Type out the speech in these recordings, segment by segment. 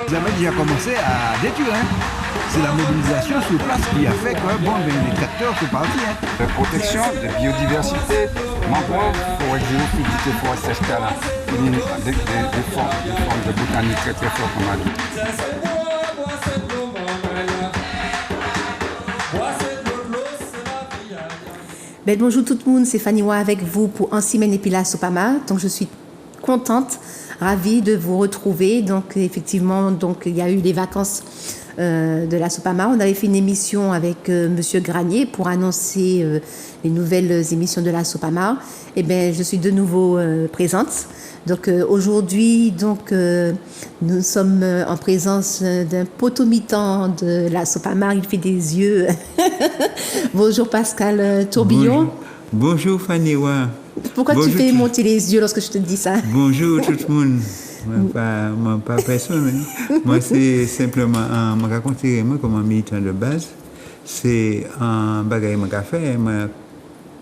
Vous avez déjà commencé à détruire. C'est la mobilisation sur place qui a fait que les tracteurs sont partis. La protection de biodiversité, mangrove, forêt géophysique, forêt sèche-câlin, des formes de botanique très très fortes en Mali. Bonjour tout le monde, c'est Fanny Wa avec vous pour Ansimène et Pila Sopama. Donc je suis contente, ravie de vous retrouver. Donc effectivement, il y a eu les vacances de la Sopama. On avait fait une émission avec Monsieur Granier pour annoncer les nouvelles émissions de la Sopama. Et je suis de nouveau présente. Donc aujourd'hui, nous sommes en présence d'un potomitan de la Sopama. Il fait des yeux. Bonjour Pascal Tourbillon. Bonjour Fanny Wa. Pourquoi tu fais monter les yeux lorsque je te dis ça? Bonjour tout le monde. Moi, pas personne. Moi, c'est simplement me raconter moi comme un militant de base. C'est un bagage que j'ai fait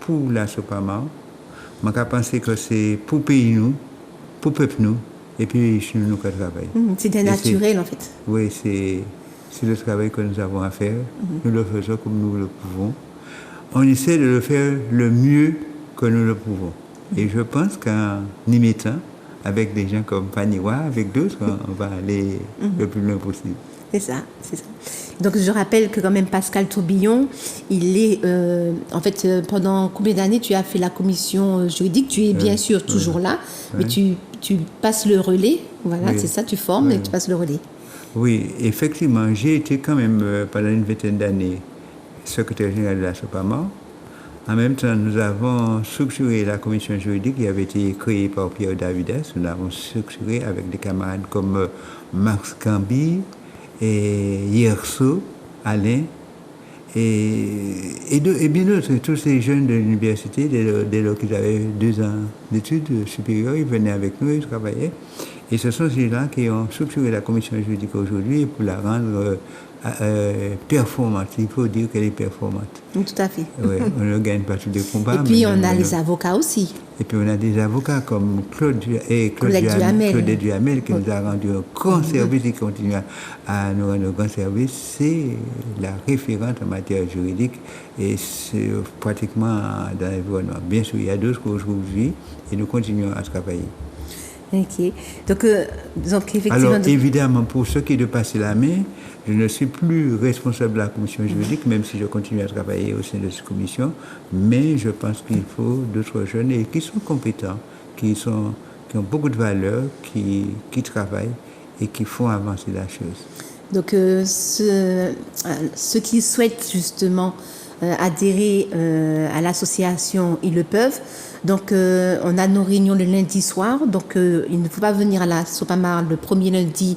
pour la Sopama. Je pense que c'est pour pays nous, pour peuple nous, et puis chez nous qui travaillons. C'est naturel en fait. Oui, c'est le travail que nous avons à faire. Nous le faisons comme nous le pouvons. On essaie de le faire le mieux que nous le pouvons. Et je pense qu'en y mettant, avec des gens comme Paniwa, avec d'autres, on va aller le plus loin possible. C'est ça. Donc je rappelle que quand même Pascal Tourbillon, il est, en fait, pendant combien d'années tu as fait la commission juridique? Tu es bien sûr toujours là, mais tu passes le relais, voilà, c'est ça, tu formes et tu passes le relais. Oui, effectivement, j'ai été quand même pendant une vingtaine d'années secrétaire général de la Sopama. En même temps, nous avons structuré la commission juridique qui avait été créée par Pierre Davides. Nous l'avons structurée avec des camarades comme Max Cambi et Yerso, Alain et bien d'autres. Tous ces jeunes de l'université, dès lors qu'ils avaient 2 ans d'études supérieures, ils venaient avec nous, ils travaillaient. Et ce sont ces-là qui ont structuré la commission juridique aujourd'hui pour la rendre performante. Il faut dire qu'elle est performante. Tout à fait. Oui, on ne gagne pas tous les combats. Et puis on a les avocats aussi. Et puis on a des avocats comme Claude Duhamel qui nous a rendu un grand service et qui continue à nous rendre un grand service. C'est la référente en matière juridique et c'est pratiquement dans l'environnement. Bien sûr, il y a d'autres aujourd'hui et nous continuons à travailler. Ok. Donc effectivement. Alors, évidemment, pour ce qui est de passer la main, je ne suis plus responsable de la commission juridique, même si je continue à travailler au sein de cette commission. Mais je pense qu'il faut d'autres jeunes et qui sont compétents, qui ont beaucoup de valeur, qui travaillent et qui font avancer la chose. Donc, ceux qui souhaitent justement adhérer à l'association, ils le peuvent. Donc, on a nos réunions le lundi soir. Donc, il ne faut pas venir à la Sopama le premier lundi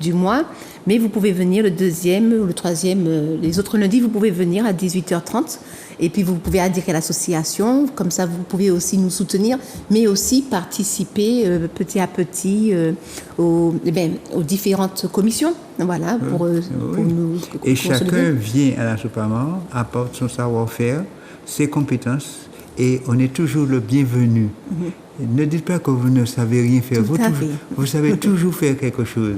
du mois, mais vous pouvez venir le deuxième ou le troisième. Les autres lundis, vous pouvez venir à 18h30. Et puis, vous pouvez adhérer à l'association. Comme ça, vous pouvez aussi nous soutenir, mais aussi participer petit à petit aux différentes commissions. Voilà, pour nous. Et chacun vient à la Sopama, apporte son savoir-faire, ses compétences. Et on est toujours le bienvenu. Ne dites pas que vous ne savez rien faire. Vous savez toujours faire quelque chose.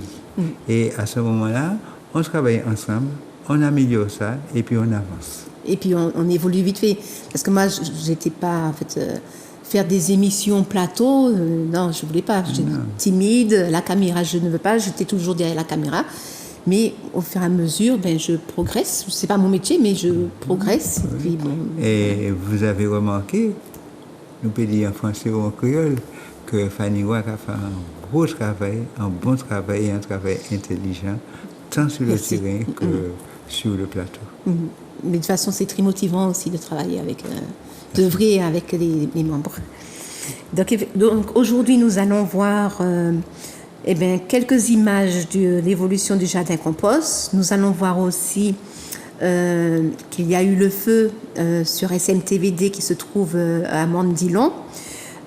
Et à ce moment-là, on travaille ensemble, on améliore ça et puis on avance. Et puis on évolue vite fait. Parce que moi, j'étais pas, en fait, faire des émissions plateau. Non, je voulais pas. J'étais timide. La caméra, je ne veux pas. J'étais toujours derrière la caméra. Mais au fur et à mesure, je progresse. C'est pas mon métier, mais je progresse. Et, puis, et vous avez remarqué, nous pouvons dire en français ou en créole, que Fanny Wa a fait un gros travail, un bon travail et un travail intelligent, tant sur le terrain que sur le plateau. Mais de toute façon, c'est très motivant aussi de travailler avec, d'œuvrer avec les membres. Donc aujourd'hui, nous allons voir quelques images de l'évolution du jardin compost. Nous allons voir aussi qu'il y a eu le feu sur SMTVD qui se trouve à Mandilon.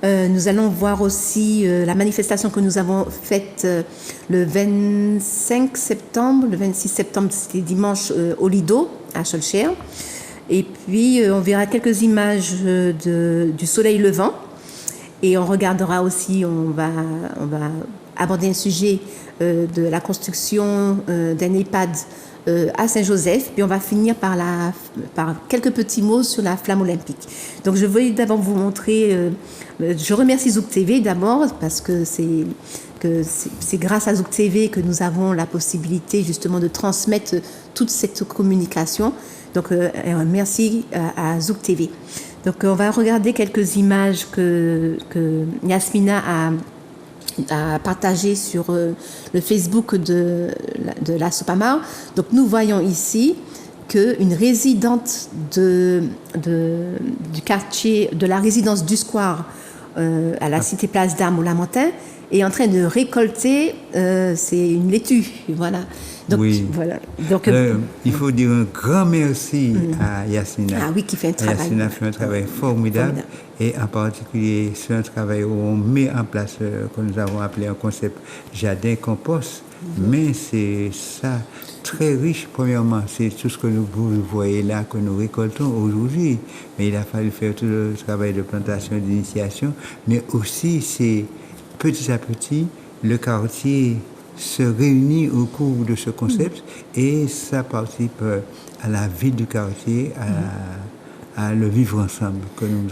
Nous allons voir aussi la manifestation que nous avons faite le 25 septembre. Le 26 septembre, c'était dimanche au Lido, à Solcher. Et puis, on verra quelques images du soleil levant. Et on regardera aussi, on va aborder un sujet de la construction d'un EHPAD à Saint-Joseph. Puis on va finir par quelques petits mots sur la flamme olympique. Donc je vais d'abord vous montrer, je remercie Zouk TV d'abord parce que c'est grâce à Zouk TV que nous avons la possibilité justement de transmettre toute cette communication. Donc merci à Zouk TV. Donc on va regarder quelques images que Yasmina a partagées sur le Facebook de la Sopamar. Donc nous voyons ici qu'une résidente du quartier, de la résidence du Square à la cité Place d'Armes au Lamentin est en train de récolter, c'est une laitue, voilà. Donc, oui. Voilà. Donc, il faut dire un grand merci à Yasmina. Ah oui, qui fait un travail. Yasmina fait un travail formidable. Et en particulier, c'est un travail où on met en place ce que nous avons appelé un concept jardin-compost. Mais c'est ça, très riche. Premièrement, c'est tout ce que vous voyez là, que nous récoltons aujourd'hui. Mais il a fallu faire tout le travail de plantation, d'initiation. Mais aussi, c'est petit à petit, le quartier se réunit au cours de ce concept et ça participe à la vie du quartier, à le vivre ensemble que nous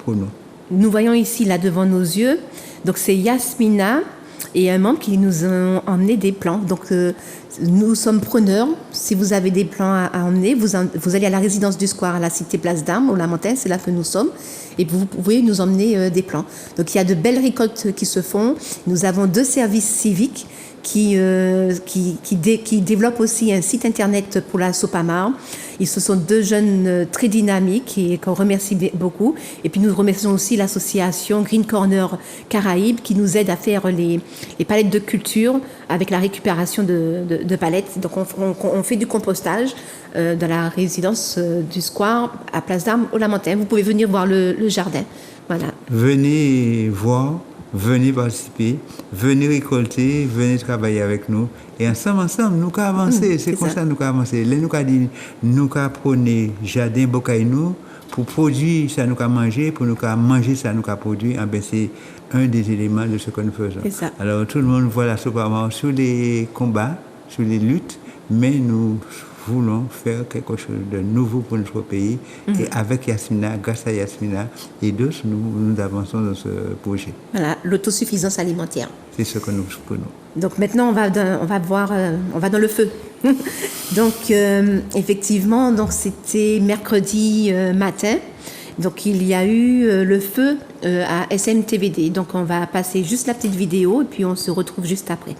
prenons. Nous voyons ici, là devant nos yeux, donc c'est Yasmina et un membre qui nous ont emmené des plants. Donc nous sommes preneurs. Si vous avez des plants à emmener, vous allez à la résidence du Square, à la cité Place d'Armes, au Lamentin, c'est là que nous sommes. Et vous pouvez nous emmener des plants. Donc il y a de belles récoltes qui se font. Nous avons 2 services civiques qui développent aussi un site internet pour la Sopamar. Ce sont 2 jeunes très dynamiques et qu'on remercie beaucoup. Et puis nous remercions aussi l'association Green Corner Caraïbes qui nous aide à faire les palettes de culture avec la récupération de palettes. Donc on fait du compostage dans la résidence du Square à Place d'Armes au Lamentin. Vous pouvez venir voir le jardin. Voilà. Venez voir. Venez participer, venez récolter, venez travailler avec nous. Et ensemble, nous allons avancer. C'est comme ça nous allons avancer. Là, nous allons dire, nous allons prôner jardin bocaille nous pour produire ça, nous allons manger, pour nous allons manger ça, nous allons produire. C'est un des éléments de ce que nous faisons. Alors, tout le monde voit la Sopamar sur les combats, sur les luttes, mais nous voulons faire quelque chose de nouveau pour notre pays. Et avec Yasmina, grâce à Yasmina et d'autres, nous avançons dans ce projet. Voilà, l'autosuffisance alimentaire. C'est ce que nous prenons. Donc maintenant, on va dans le feu. Donc effectivement, donc c'était mercredi matin. Donc il y a eu le feu à SMTVD. Donc on va passer juste la petite vidéo et puis on se retrouve juste après.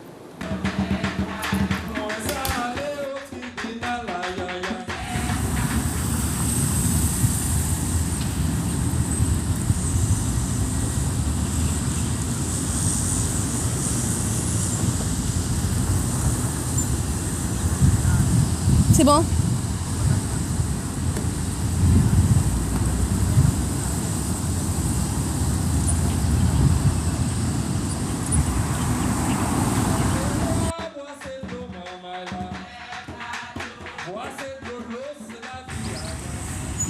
C'est bon?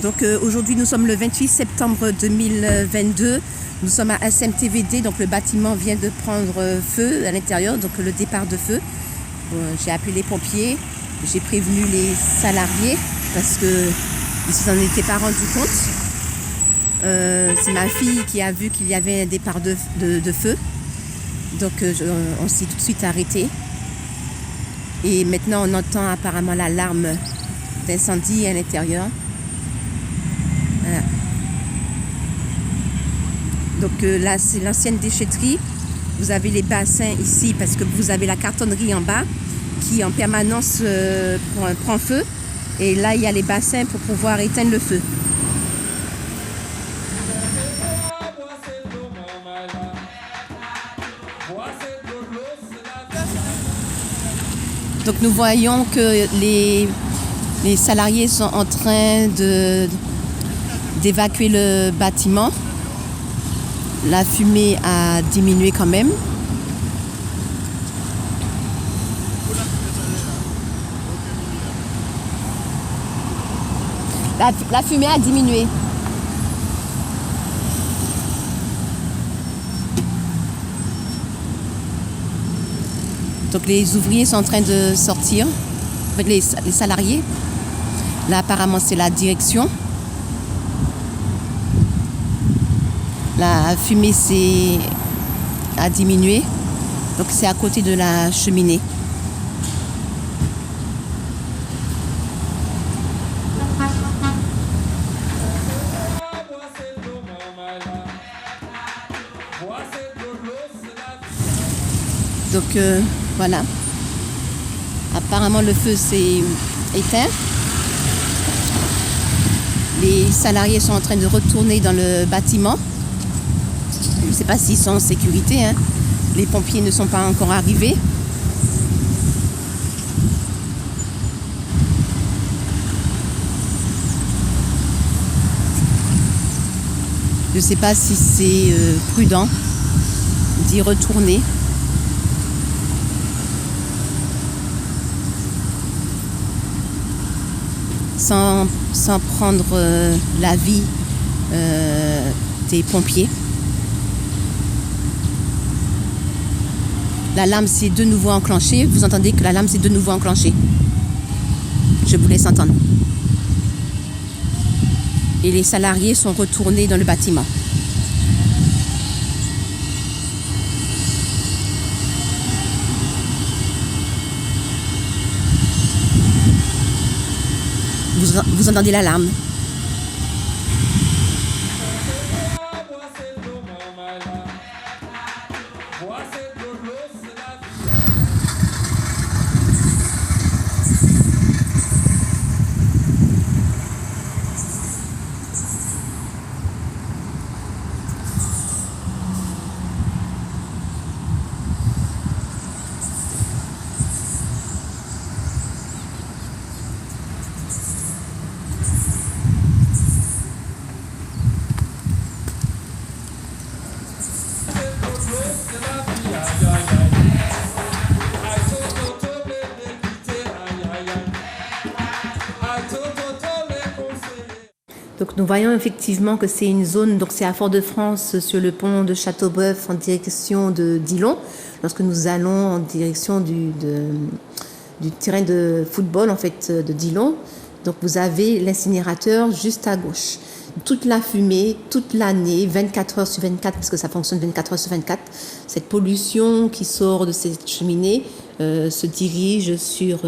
Donc aujourd'hui nous sommes le 28 septembre 2022. Nous sommes à SMTVD, donc le bâtiment vient de prendre feu à l'intérieur, donc le départ de feu. J'ai appelé les pompiers. J'ai prévenu les salariés parce qu'ils ne s'en étaient pas rendus compte. C'est ma fille qui a vu qu'il y avait un départ de feu. Donc on s'est tout de suite arrêté. Et maintenant on entend apparemment l'alarme d'incendie à l'intérieur. Voilà. Donc là c'est l'ancienne déchetterie. Vous avez les bassins ici parce que vous avez la cartonnerie en bas qui en permanence prend feu. Et là, il y a les bassins pour pouvoir éteindre le feu. Donc nous voyons que les salariés sont en train d'évacuer le bâtiment. La fumée a diminué quand même. La fumée a diminué. Donc les ouvriers sont en train de sortir, les salariés. Là apparemment c'est la direction. La fumée a diminué, donc c'est à côté de la cheminée. Donc voilà, apparemment le feu s'est éteint. Les salariés sont en train de retourner dans le bâtiment. Je ne sais pas s'ils sont en sécurité, hein. Les pompiers ne sont pas encore arrivés. Je ne sais pas si c'est prudent d'y retourner. Sans prendre la vie des pompiers. La lame s'est de nouveau enclenchée. Vous entendez que la lame s'est de nouveau enclenchée. Je vous laisse entendre. Et les salariés sont retournés dans le bâtiment. Vous entendez l'alarme. Donc nous voyons effectivement que c'est une zone, donc c'est à Fort-de-France sur le pont de Châteauboeuf en direction de Dillon. Lorsque nous allons en direction du terrain de football en fait de Dillon, donc vous avez l'incinérateur juste à gauche. Toute la fumée, toute l'année, 24 heures sur 24, parce que ça fonctionne 24 heures sur 24, cette pollution qui sort de cette cheminée se dirige sur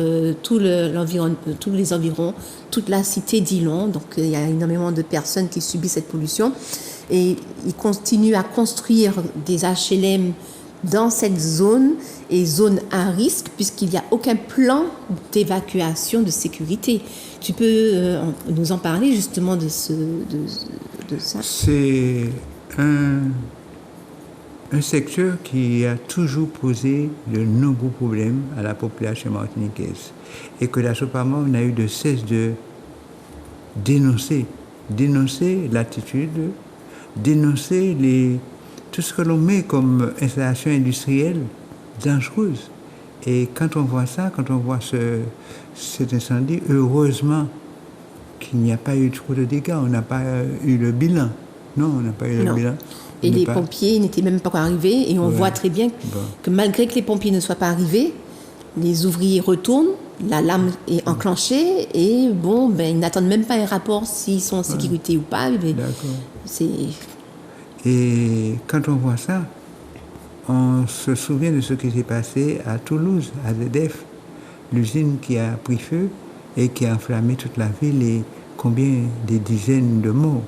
tous les environs, toute la cité d'Illon. Donc il y a énormément de personnes qui subissent cette pollution. Et ils continuent à construire des HLM dans cette zone, et zone à risque, puisqu'il n'y a aucun plan d'évacuation de sécurité. Tu peux nous en parler justement de ça? C'est un secteur qui a toujours posé de nombreux problèmes à la population martiniquaise et que la SOPAMA n'a eu de cesse de dénoncer l'attitude, dénoncer tout ce que l'on met comme installation industrielle dangereuse. Et quand on voit ça, quand on voit cet incendie, heureusement qu'il n'y a pas eu trop de dégâts, on n'a pas eu le bilan. Non, on n'a pas eu le bilan. Et les pompiers n'étaient même pas arrivés, et on voit très bien que malgré que les pompiers ne soient pas arrivés, les ouvriers retournent, la lame est enclenchée, et ils n'attendent même pas un rapport s'ils sont en sécurité ou pas. Et quand on voit ça, on se souvient de ce qui s'est passé à Toulouse, à ZF, l'usine qui a pris feu et qui a enflammé toute la ville, et combien des dizaines de morts.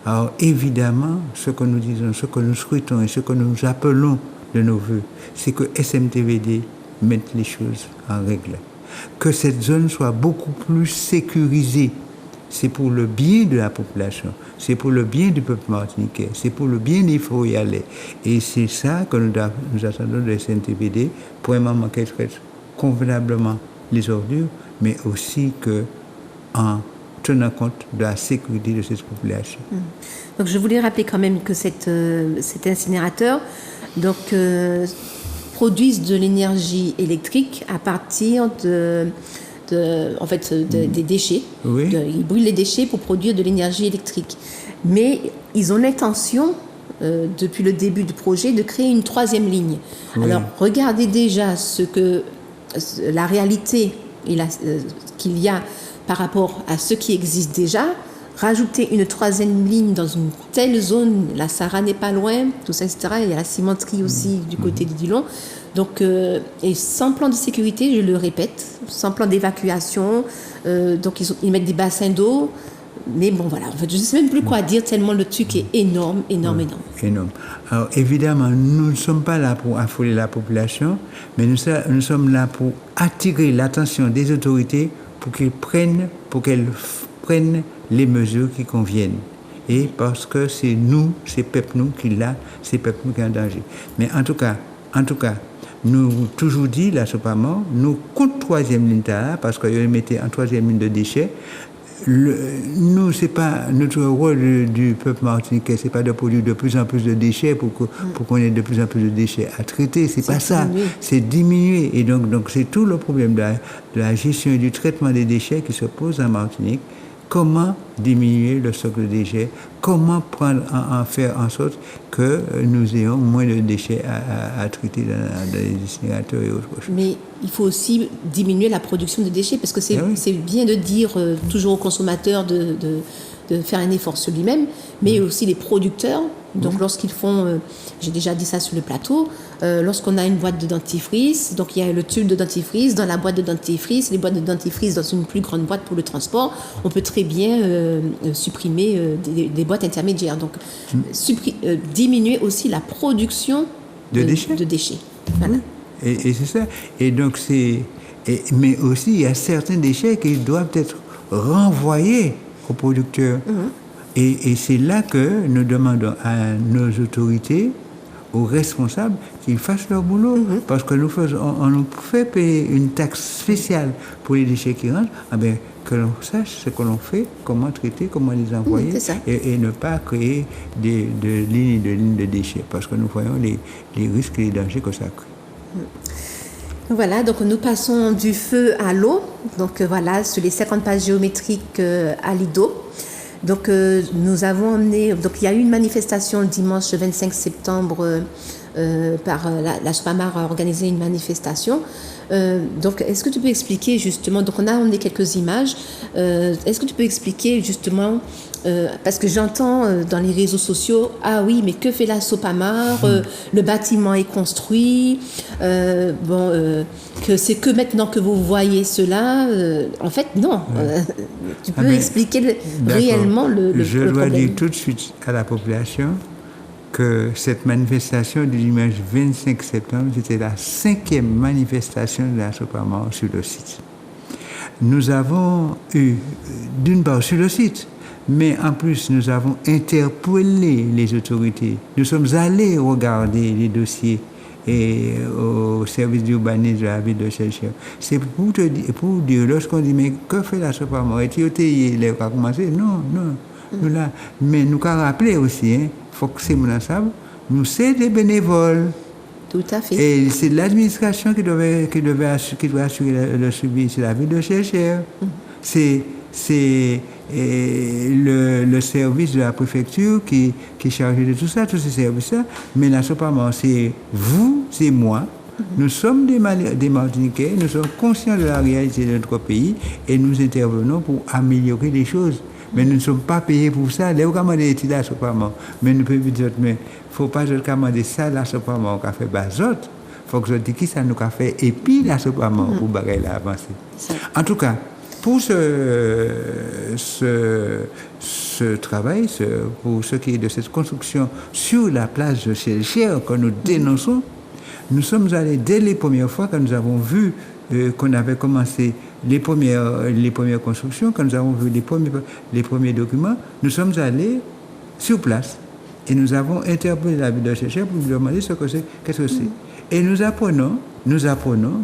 Alors évidemment, ce que nous disons, ce que nous souhaitons et ce que nous appelons de nos voeux, c'est que SMTVD mette les choses en règle. Que cette zone soit beaucoup plus sécurisée. C'est pour le bien de la population, c'est pour le bien du peuple martiniquais, c'est pour le bien des Froyalais. Et c'est ça que nous attendons de SMTVD, premièrement qu'elle traite convenablement les ordures, mais aussi en tenant compte de la sécurité de cette population. Donc je voulais rappeler quand même que cet incinérateur produise de l'énergie électrique à partir de des déchets. Oui. Ils brûlent les déchets pour produire de l'énergie électrique. Mais ils ont l'intention, depuis le début du projet, de créer une 3e ligne. Oui. Alors, regardez déjà la réalité qu'il y a par rapport à ce qui existe déjà. Rajouter une 3e ligne dans une telle zone, la Sahara n'est pas loin, tout ça, etc. Il y a la cimenterie aussi du côté du Dillon. Donc, et sans plan de sécurité, je le répète, sans plan d'évacuation, donc ils mettent des bassins d'eau. Mais bon, voilà, en fait, je ne sais même plus quoi dire tellement le truc est énorme. Énorme. Alors, évidemment, nous ne sommes pas là pour affoler la population, mais nous sommes là pour attirer l'attention des autorités pour qu'elles prennent les mesures qui conviennent. Et parce que c'est nous, c'est peuple nous qui l'a, c'est peuple nous qui est en danger. Mais en tout cas, nous toujours dit, la Sopamor, nous contre 3e ligne là, parce qu'ils mettaient en 3e ligne de déchets. Nous, c'est pas notre rôle du peuple martiniquais, c'est pas de produire de plus en plus de déchets pour qu'on ait de plus en plus de déchets à traiter. C'est pas ça. C'est diminuer. Et donc c'est tout le problème de la gestion et du traitement des déchets qui se pose en Martinique. Comment diminuer le stock de déchets? Comment faire en sorte que nous ayons moins de déchets à traiter dans les incinérateurs et autres choses? Mais il faut aussi diminuer la production de déchets parce que c'est bien de dire toujours aux consommateurs de faire un effort sur lui-même, mais aussi les producteurs. Donc lorsqu'ils font, j'ai déjà dit ça sur le plateau, lorsqu'on a une boîte de dentifrice, donc il y a le tube de dentifrice, dans la boîte de dentifrice, les boîtes de dentifrice dans une plus grande boîte pour le transport, on peut très bien supprimer des boîtes intermédiaires. Donc diminuer aussi la production de déchets. Voilà. Et c'est ça. Et donc mais aussi il y a certains déchets qui doivent être renvoyés aux producteurs. Et c'est là que nous demandons à nos autorités, aux responsables, qu'ils fassent leur boulot. Parce que on nous fait payer une taxe spéciale pour les déchets qui rentrent, que l'on sache ce que l'on fait, comment traiter, comment les envoyer, et ne pas créer de lignes de déchets. Parce que nous voyons les risques et les dangers que ça crée. Voilà, donc nous passons du feu à l'eau. Donc voilà, sur les 50 pages géométriques à l'IDO. Donc nous avons emmené, donc il y a eu une manifestation dimanche 25 septembre par la Sopamar a organisé une manifestation. Donc est-ce que tu peux expliquer justement, donc on a emmené quelques images, est-ce que tu peux expliquer justement, parce que j'entends dans les réseaux sociaux, ah oui, mais que fait la Sopamar, le bâtiment est construit, que c'est que maintenant que vous voyez cela, en fait non, tu peux expliquer réellement le problème. Je dois dire tout de suite à la population que cette manifestation du dimanche 25 septembre, c'était la 5e manifestation de la Sopamar sur le site. Nous avons eu, d'une part sur le site, mais en plus nous avons interpellé les autorités. Nous sommes allés regarder les dossiers et au service d'urbanisme de la ville de Chercheur. C'est pour dire, lorsqu'on dit, mais que fait la Sopamar? Est-il a commencé? Non. Nous là, mais nous avons rappelé aussi, faut que c'est mon ensemble, nous c'est des bénévoles. Tout à fait. Et c'est l'administration qui doit assurer le suivi, c'est la ville de Chercheur. C'est le service de la préfecture qui est chargé de tout ça, tous ces services-là. Mais la Sopamar, c'est vous, c'est moi. Nous sommes des Martiniquais, nous sommes conscients de la réalité de notre pays et nous intervenons pour améliorer les choses. Mais nous ne sommes pas payés pour ça. Les commander la Sopamar. Mais nous pouvons dire, mais il ne faut pas commander ça, la Sopamar, qu'on fait bazot. Il faut que je dise qui ça nous a fait. Et puis la Sopamar pour bagaille la avancer. En tout cas, pour ce travail, pour ce qui est de cette construction sur la place de Chercheur que nous dénonçons, nous sommes allés dès les premières fois quand nous avons vu qu'on avait commencé les premières constructions, quand nous avons vu les premiers documents, nous sommes allés sur place et nous avons interpellé la ville de Chercheur pour lui demander ce que c'est, qu'est-ce que c'est. Et nous apprenons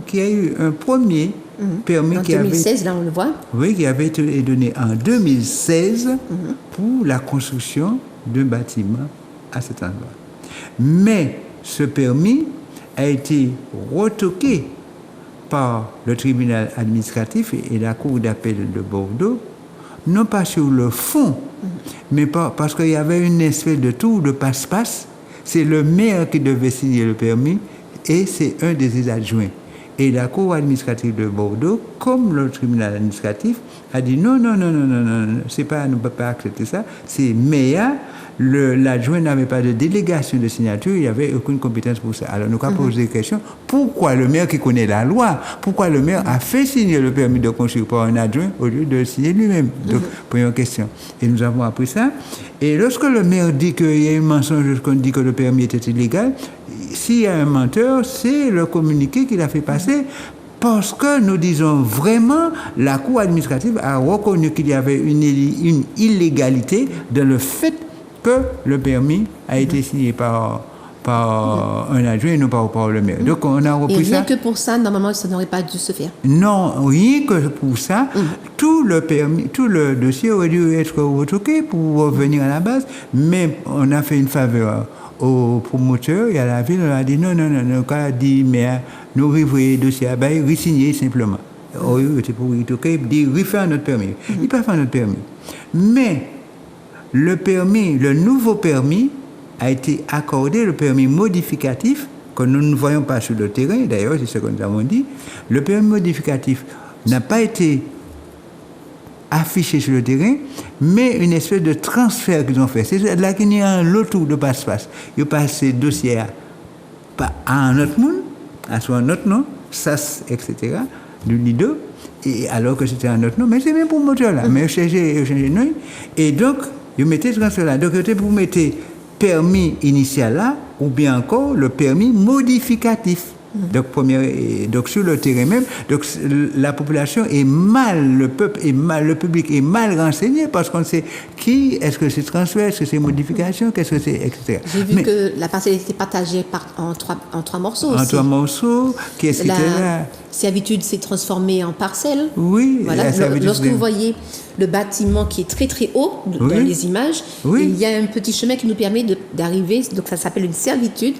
qu'il y a eu un premier permis qui 2016, là on le voit. Oui, qui avait été donné en 2016 pour la construction d'un bâtiment à cet endroit. Mais ce permis a été retoqué par le tribunal administratif et la cour d'appel de Bordeaux, non pas sur le fond, mais parce qu'il y avait une espèce de tour de passe-passe. C'est le maire qui devait signer le permis et c'est un des adjoints. Et la cour administrative de Bordeaux, comme le tribunal administratif, a dit non, c'est pas, nous ne pouvons pas accepter ça. C'est maire, l'adjoint n'avait pas de délégation de signature, il n'y avait aucune compétence pour ça. Alors nous avons posé des questions. Pourquoi le maire qui connaît la loi, pourquoi le maire a fait signer le permis de construire par un adjoint au lieu de le signer lui-même? Donc, première question. Et nous avons appris ça. Et lorsque le maire dit qu'il y a un mensonge, lorsqu'on dit que le permis était illégal, s'il y a un menteur, c'est le communiqué qu'il a fait passer. Parce que nous disons vraiment, la Cour administrative a reconnu qu'il y avait une illégalité dans le fait que le permis a été signé par un adjoint et non pas par le maire. Donc on a repris ça. Et rien que pour ça, normalement, ça n'aurait pas dû se faire. Non, rien que pour ça, tout le dossier aurait dû être retoqué pour revenir à la base, mais on a fait une faveur au promoteur et à la ville, on a dit non, on a dit, mais nous revoyons le dossier à bail, re-signer simplement. C'est pour retoquer, dire refaire notre permis. Il ne peut pas faire notre permis. Mais le nouveau permis a été accordé, le permis modificatif, que nous ne voyons pas sur le terrain, d'ailleurs, c'est ce que nous avons dit. Le permis modificatif n'a pas été affiché sur le terrain, mais une espèce de transfert qu'ils ont fait. C'est là qu'il y a un lot de passe-passe. Ils ont passé le dossier à un autre monde, à un autre nom, SAS, etc., du Lido, et alors que c'était un autre nom, mais c'est même pour le moteur là, mais changé nom, et donc, ils mettaient ce transfert là. Donc, vous mettez permis initial là, ou bien encore le permis modificatif. Donc sur le terrain même, donc la population est mal, le public est mal renseigné parce qu'on sait est-ce que c'est transfert, est-ce que c'est modification, qu'est-ce que c'est, etc. J'ai vu que la parcelle était partagée en trois morceaux aussi. En 3 morceaux, qui est-ce qui était là? La servitude s'est transformée en parcelle. Oui. Voilà. Lorsque vous voyez le bâtiment qui est très très haut dans les images, il y a un petit chemin qui nous permet d'arriver, donc ça s'appelle une servitude,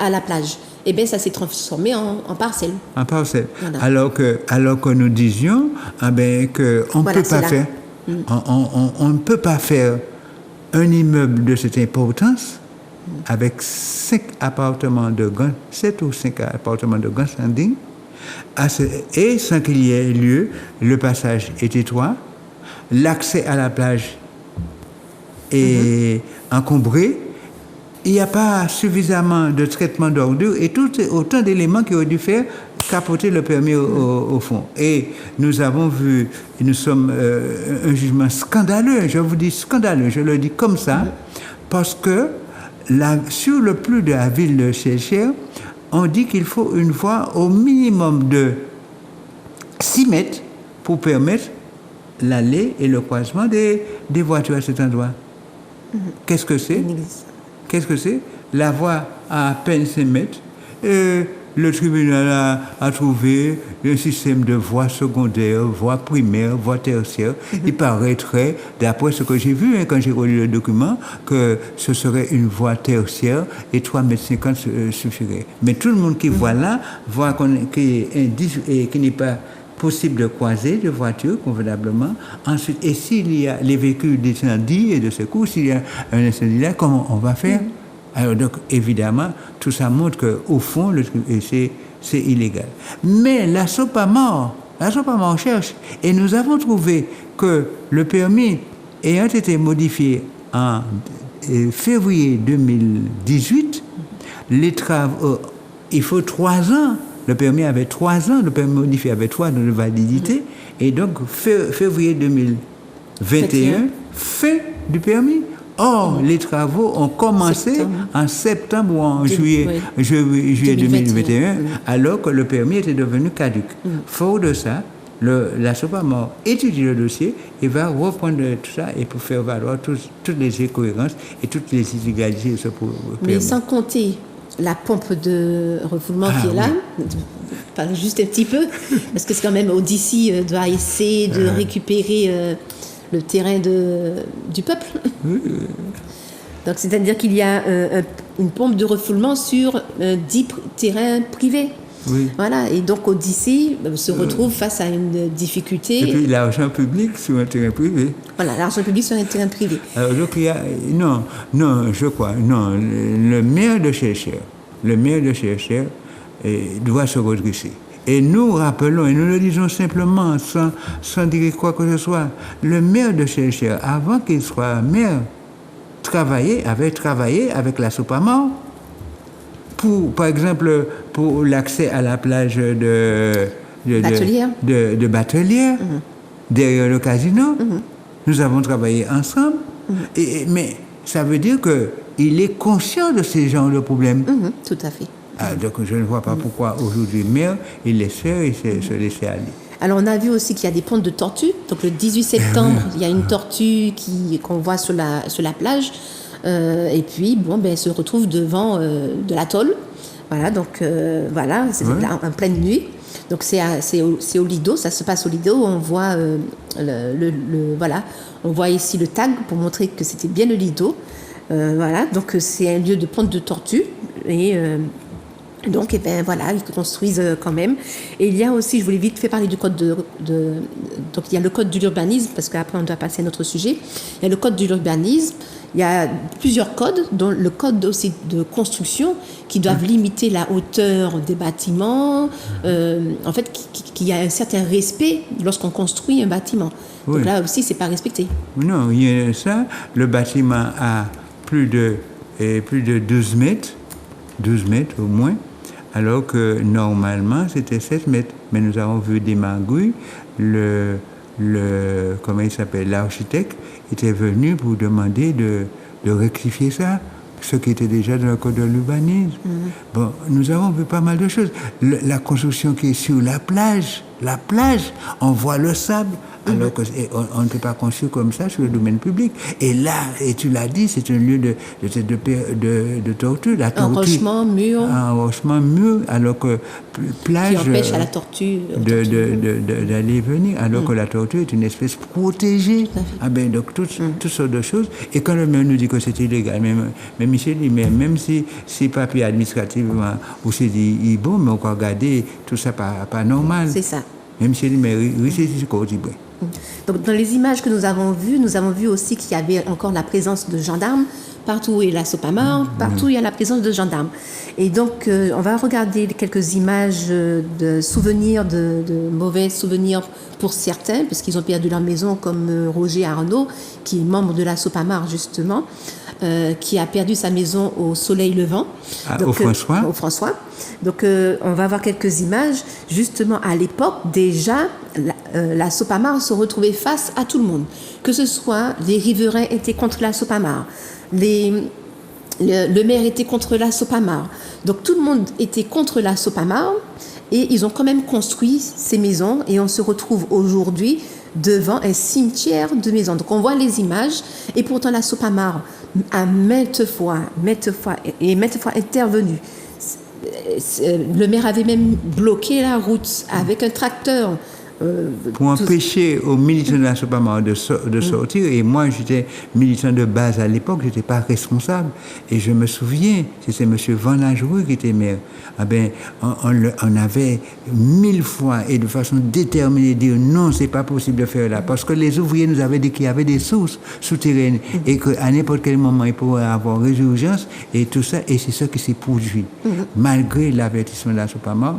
à la plage. Eh bien, ça s'est transformé en parcelle. En parcelle. Voilà. Alors que nous disions qu'on ne peut pas faire. On ne peut pas faire un immeuble de cette importance avec 7 ou 5 appartements de grand standing et sans qu'il y ait lieu, le passage est étroit, l'accès à la plage est encombré. Il n'y a pas suffisamment de traitement d'ordures et autant d'éléments qui auraient dû faire capoter le permis au fond. Et nous avons vu, nous sommes un jugement scandaleux, je vous dis scandaleux, je le dis comme ça, parce que sur le plus de la ville de Chelcher, on dit qu'il faut une voie au minimum de 6 mètres pour permettre l'allée et le croisement des voitures à cet endroit. Qu'est-ce que c'est? Qu'est-ce que c'est? La voie à peine 5 mètres. Le tribunal a trouvé un système de voies secondaires, voies primaires, voies tertiaires. Il paraîtrait, d'après ce que j'ai vu quand j'ai relu le document, que ce serait une voie tertiaire et 3,50 mètres suffirait. Mais tout le monde qui voit là, voit qu'il n'est pas possible de croiser de voitures convenablement. Ensuite, et s'il y a les véhicules d'incendie et de secours, s'il y a un incendie là, comment on va faire? Alors donc, évidemment, tout ça montre qu'au fond, c'est illégal. Mais la SOPAMOR cherche. Et nous avons trouvé que le permis ayant été modifié en février 2018, les travaux, il faut 3 ans. Le permis avait 3 ans, le permis modifié avait 3 ans de validité. Et donc, février 2021, fin du permis. Or, les travaux ont commencé en septembre ou en juillet 2021, alors que le permis était devenu caduc. Fort de ça, la SOPAMOR étudie le dossier et va reprendre tout ça et pour faire valoir toutes les incohérences et toutes les illégalités de ce permis. Mais sans compter la pompe de refoulement qui est là, juste un petit peu, parce que c'est quand même Odyssey doit essayer de récupérer le terrain du peuple. Donc, c'est-à-dire qu'il y a une pompe de refoulement sur 10 terrains privés. Oui. Voilà, et donc Odyssée se retrouve face à une difficulté. Et puis l'argent public sur un terrain privé. Voilà, l'argent public sur un terrain privé. Alors donc il y a... Non, je crois, non, le maire de Chercheurs doit se redresser. Et nous rappelons, et nous le disons simplement, sans dire quoi que ce soit, le maire de Chercheurs, avant qu'il soit maire, avait travaillé avec la Sopamor par exemple, pour l'accès à la plage de Batelière, derrière le casino. Nous avons travaillé ensemble. Mais ça veut dire qu'il est conscient de ces genres de problèmes. Tout à fait. Donc je ne vois pas pourquoi aujourd'hui, maire, il laisse faire et se laisser aller. Alors on a vu aussi qu'il y a des pontes de tortues. Donc le 18 septembre, il y a une tortue qu'on voit sur la plage. Et puis, elle se retrouve devant de l'atoll. Voilà, donc voilà, c'est en pleine nuit. Donc c'est au Lido, ça se passe au Lido. On voit on voit ici le tag pour montrer que c'était bien le Lido. Voilà, donc c'est un lieu de ponte de tortues et donc, ils construisent quand même. Et il y a aussi, je voulais vite fait parler du code donc il y a le code de l'urbanisme, parce qu'après on doit passer à notre sujet. Il y a le code de l'urbanisme, il y a plusieurs codes, dont le code aussi de construction, qui doivent limiter la hauteur des bâtiments, en fait, qu'il y a un certain respect lorsqu'on construit un bâtiment. Oui. Donc là aussi, c'est pas respecté. Non, il y a ça. Le bâtiment a plus de 12 mètres au moins, alors que normalement c'était 7 mètres. Mais nous avons vu des magouilles. Comment il s'appelle, l'architecte était venu pour demander de rectifier ça, ce qui était déjà dans le code de l'urbanisme. Bon, nous avons vu pas mal de choses. La construction qui est sur la plage, on voit le sable, alors qu'on ne peut pas construire comme ça sur le domaine public. Et là, et tu l'as dit, c'est un lieu de tortue. Enrochement, mur, alors que plage... qui empêche à la tortue d'aller et venir, alors que la tortue est une espèce protégée. Donc toutes sortes de choses. Et quand le maire nous dit que c'est illégal, même Michel dit, mais même si papier administrativement, ou c'est dit, bon, mais on peut regarder tout ça pas normal. C'est ça. Même si mais c'est quoi dit. Donc, dans les images que nous avons vu aussi qu'il y avait encore la présence de gendarmes. Partout où il y a la Sopamor, partout il y a la présence de gendarmes. Et donc, on va regarder quelques images de souvenirs, de mauvais souvenirs pour certains, parce qu'ils ont perdu leur maison, comme Roger Arnaud, qui est membre de la Sopamor, justement, qui a perdu sa maison au soleil levant. Au François. Donc, on va voir quelques images. Justement, à l'époque, déjà, la Sopamor se retrouvait face à tout le monde. Que ce soit les riverains étaient contre la Sopamor, le maire était contre la Sopamor. Donc, tout le monde était contre la Sopamor et ils ont quand même construit ces maisons et on se retrouve aujourd'hui devant un cimetière de maisons. Donc, on voit les images et pourtant la Sopamor a maintes fois intervenu. Le maire avait même bloqué la route avec un tracteur. Pour empêcher aux militants de la Sopamor de sortir. Et moi, j'étais militant de base à l'époque, je n'étais pas responsable. Et je me souviens, c'était M. Van Lajoie qui était maire. On avait 1000 fois et de façon déterminée dire non, c'est pas possible de faire là. Parce que les ouvriers nous avaient dit qu'il y avait des sources souterraines et qu'à n'importe quel moment, il pourrait avoir résurgence et tout ça. Et c'est ça qui s'est produit. Malgré l'avertissement de la Sopamor,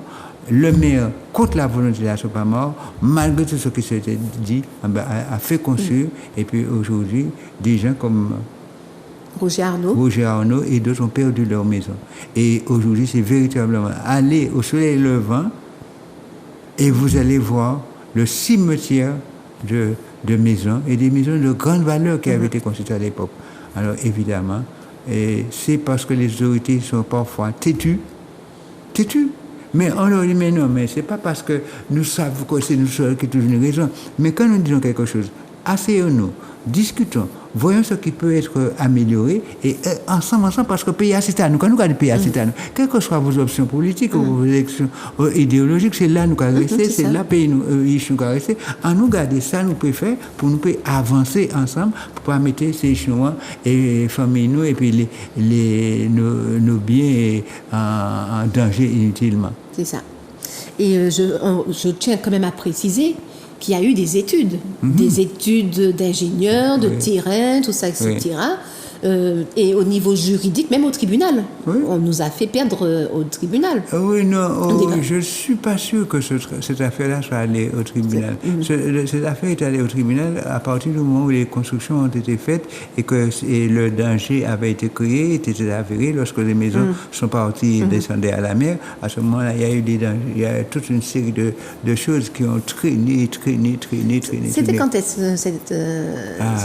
le maire, contre la volonté de la Sopamor, malgré tout ce qui s'était dit, a fait construire. Et puis aujourd'hui, des gens comme Roger Arnaud et d'autres ont perdu leur maison. Et aujourd'hui, c'est véritablement aller au soleil levant et vous allez voir le cimetière de maisons et des maisons de grande valeur qui avaient été construites à l'époque. Alors évidemment, c'est parce que les autorités sont parfois têtues. Mais on leur dit, mais non, mais c'est pas parce que nous savons que c'est nous seuls qui trouvons une raison. Mais quand nous disons quelque chose, asseyons-nous, discutons, voyons ce qui peut être amélioré et ensemble, parce que le pays c'est à nous. Quand nous regardons le pays c'est à nous, quelles que soient vos options politiques ou vos élections idéologiques, c'est là nous allons rester, c'est là le pays nous allons rester. En nous garder ça, nous pouvons faire pour nous avancer ensemble, pour ne pas mettre ces Chinois et familles nous et puis nos biens en danger inutilement. C'est ça. Et je tiens quand même à préciser qu'il y a eu des études d'ingénieurs, de terrain, tout ça, etc. Et au niveau juridique, même au tribunal. On nous a fait perdre au tribunal. Oui, non, je ne suis pas sûr que cette affaire-là soit allée au tribunal. Cette affaire est allée au tribunal à partir du moment où les constructions ont été faites et que le danger avait été créé, était avéré lorsque les maisons sont parties et descendaient à la mer. À ce moment-là, il y a eu des dangers, il y a toute une série de choses qui ont traîné. C'était quand est-ce cet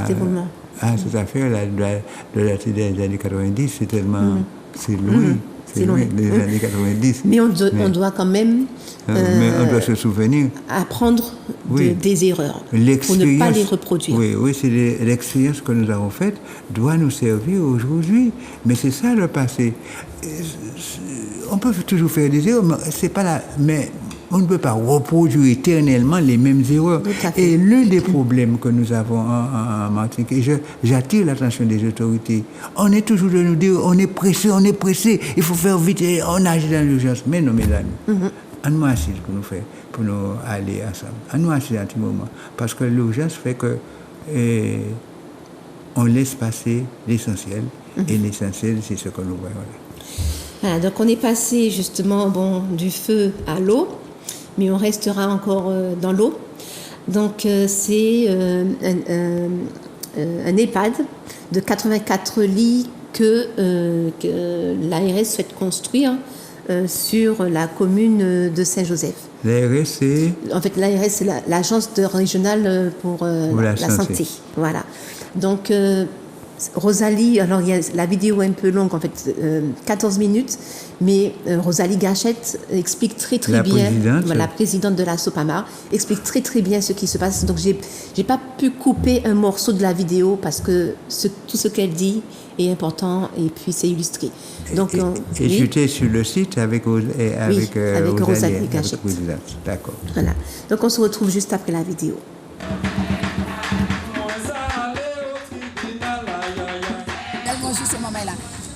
événement? Cette affaire-là doit dater des années 90, c'est tellement... C'est loin. C'est loin, des années 90. Mais on doit quand même... mais on doit se souvenir. Apprendre des erreurs pour ne pas les reproduire. Oui, c'est l'expérience que nous avons faite doit nous servir aujourd'hui. Mais c'est ça le passé. On peut toujours faire des erreurs, mais c'est pas là... Mais on ne peut pas reproduire éternellement les mêmes erreurs. Et l'un des problèmes que nous avons en Martinique, et j'attire l'attention des autorités, on est toujours de nous dire, on est pressé, il faut faire vite, on agit dans l'urgence. Mais non, mesdames, on nous assise pour nous aller ensemble. On nous assise un petit moment. Parce que l'urgence fait que on laisse passer l'essentiel. Et l'essentiel, c'est ce que nous voyons là. Voilà, donc on est passé justement du feu à l'eau. Mais on restera encore dans l'eau. Donc, c'est un EHPAD de 84 lits que l'ARS souhaite construire sur la commune de Saint-Joseph. L'ARS, c'est... En fait, l'ARS, c'est l'agence régionale pour la santé. Voilà. Donc, Rosalie, alors la vidéo est un peu longue, en fait, 14 minutes, mais Rosalie Gachette explique très bien, la présidente de la SOPAMA, explique très bien ce qui se passe. Donc, j'ai pas pu couper un morceau de la vidéo parce que tout ce qu'elle dit est important et puis c'est illustré. Donc, j'étais sur le site avec Rosalie Gachette. D'accord. Voilà. Donc, on se retrouve juste après la vidéo.